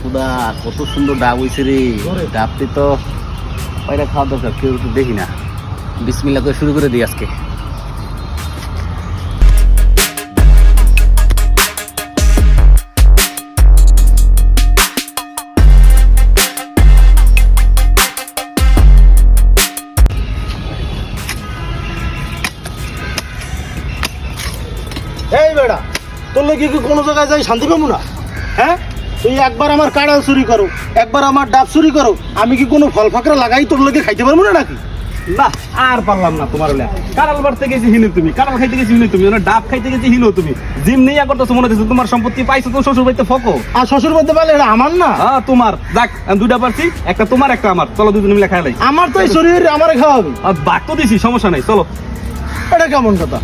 খুদা কত সুন্দর ডাব হয়েছে রে। ডাবটি তো পায়রা খাওয়া দরকার, কেউ একটু দেখি না। বিসমিল্লাহ করে শুরু করে দিই আজকে। এই বেড়া, তোর লেগে কি কোনো জায়গায় যাই শান্তি পাবো না? হ্যাঁ, তুই একবার আমার কাঁড়াল চুরি করো, একবার আমার ডাব চুরি করো, আমি কি কোনো ফল ফাঁকড়া লাগাই তোর লেগে খাইতে পারবো না নাকি? না আর পারলাম না তোমার হলে। কাঁড়াল বাড়তে গেছি হিনো তুমি, কাঁড়াল খাইতে গেছি হিনো তুমি, ডাব খাইতে গেছি হিনো তুমি। জিম নেই করতেছো মনে হচ্ছে তোমার সম্পত্তি পাইছো তো শ্বশুর বাড়িতে ফকো। আর শ্বশুর বলতে পারলে এটা আমার না? হ্যাঁ তোমার। যাক আমি দুইটা পারছি, একটা তোমার একটা আমার। চলো দুজনে মিলে খাই লাই। আমার তো এই শরীর আমারে খাওয়াবে। আর বাক তো দিছি, সমস্যা নাই, চলো। এটা কেমন কথা?